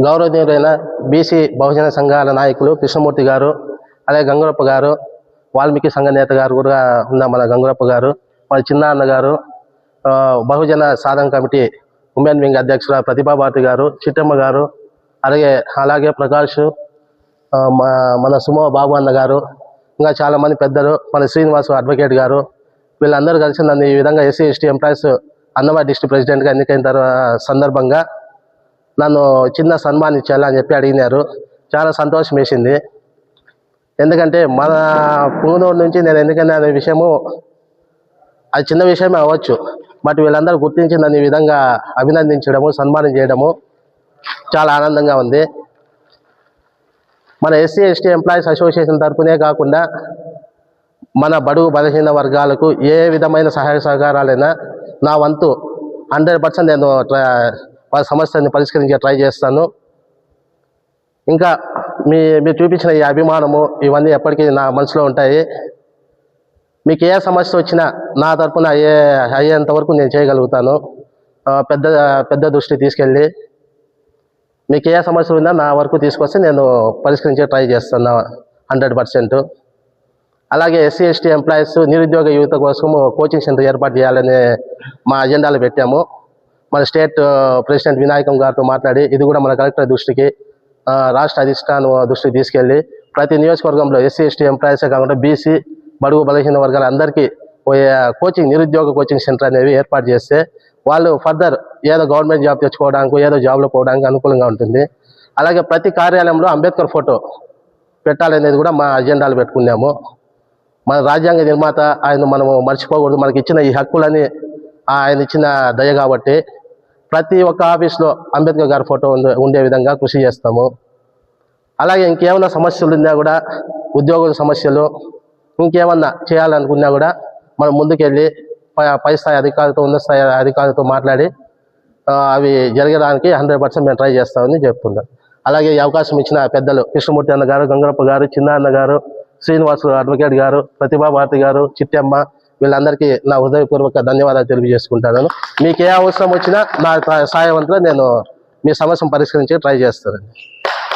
గౌరవనీయులైన బీసీ బహుజన సంఘాల నాయకులు కృష్ణమూర్తి గారు, అలాగే గంగురప్ప గారు, వాల్మీకి సంఘ నేత గారు కూడా ఉన్న మన గంగురప్ప గారు, మన చిన్న అన్న గారు, బహుజన సాధన కమిటీ ఉమెన్ వింగ్ అధ్యక్షుల ప్రతిభాభారతి గారు, చిట్టమ్మ గారు, అలాగే ప్రకాష్, మన సుమో బాబు అన్న గారు, ఇంకా చాలామంది పెద్దలు, మన శ్రీనివాసు అడ్వకేట్ గారు, వీళ్ళందరూ కలిసి నన్ను ఈ విధంగా SC ST employees Annamayya district ప్రెసిడెంట్గా ఎన్నికైన సందర్భంగా నన్ను చిన్న సన్మానం ఇచ్చేయాలని చెప్పి అడిగినారు. చాలా సంతోషం వేసింది. ఎందుకంటే మన పుంగనూరు నుంచి నేను ఎన్నికైనా అనే విషయము అది చిన్న విషయమే అవ్వచ్చు, బట్ వీళ్ళందరూ గుర్తించి నన్ను ఈ విధంగా అభినందించడము, సన్మానం చేయడము చాలా ఆనందంగా ఉంది. మన ఎస్సీ ఎస్టీ ఎంప్లాయీస్ అసోసియేషన్ తరఫునే కాకుండా మన బడుగు బలహీన వర్గాలకు ఏ విధమైన సహాయ సహకారాలైనా నా వంతు 100% నేను వాళ్ళ సమస్యని పరిష్కరించే ట్రై చేస్తాను. ఇంకా మీరు చూపించిన ఈ అభిమానము ఇవన్నీ ఎప్పటికీ నా మనసులో ఉంటాయి. మీకు ఏ సమస్య వచ్చినా నా తరఫున అయ్యేంత వరకు నేను చేయగలుగుతాను. పెద్ద దృష్టి తీసుకెళ్ళి మీకు ఏ సమస్య ఉన్నా నా వరకు తీసుకొస్తే నేను పరిష్కరించే ట్రై చేస్తాను 100%. అలాగే ఎస్సీ ఎస్టీ ఎంప్లాయీస్ నిరుద్యోగ యువత కోసం కోచింగ్ సెంటర్ ఏర్పాటు చేయాలని మా అజెండాలో పెట్టాము. మన స్టేట్ ప్రెసిడెంట్ వినాయకం గారితో మాట్లాడి ఇది కూడా మన కలెక్టర్ దృష్టికి, రాష్ట్ర అధిష్టానం దృష్టికి తీసుకెళ్ళి ప్రతి నియోజకవర్గంలో ఎస్సీ ఎస్టీ ఎంప్లాయీసే కాకుండా బీసీ బడుగు బలహీన వర్గాల అందరికీ నిరుద్యోగ కోచింగ్ సెంటర్ అనేవి ఏర్పాటు చేస్తే వాళ్ళు ఫర్దర్ ఏదో గవర్నమెంట్ జాబ్ తెచ్చుకోవడానికి, ఏదో జాబ్లో పోవడానికి అనుకూలంగా ఉంటుంది. అలాగే ప్రతి కార్యాలయంలో అంబేద్కర్ ఫోటో పెట్టాలనేది కూడా మా అజెండాలు పెట్టుకున్నాము. మన రాజ్యాంగ నిర్మాత ఆయన మనము మర్చిపోకూడదు. మనకి ఇచ్చిన ఈ హక్కులని ఆయన ఇచ్చిన దయ కాబట్టి ప్రతి ఒక్క ఆఫీస్లో అంబేద్కర్ గారి ఫోటో ఉండే విధంగా కృషి చేస్తాము. అలాగే ఇంకేమైనా సమస్యలు ఉన్నా కూడా, ఉద్యోగుల సమస్యలు ఇంకేమన్నా చేయాలనుకున్నా కూడా మనం ముందుకెళ్ళి పై స్థాయి అధికారులతో, ఉన్నత స్థాయి అధికారులతో మాట్లాడి అవి జరగడానికి 100% మేము ట్రై చేస్తామని చెప్తున్నాం. అలాగే ఈ అవకాశం ఇచ్చిన పెద్దలు కృష్ణమూర్తి అన్న గారు, గంగరప్ప గారు, చిన్న అన్న గారు, శ్రీనివాసు అడ్వకేట్ గారు, ప్రతిభాభారతి గారు, చిట్టమ్మ, వీళ్ళందరికీ నా హృదయపూర్వక ధన్యవాదాలు తెలియజేసుకుంటాను. మీకు ఏ అవసరం వచ్చినా నా సాయవంతుగా నేను మీ సమస్యను పరిష్కరించే ట్రై చేస్తానండి.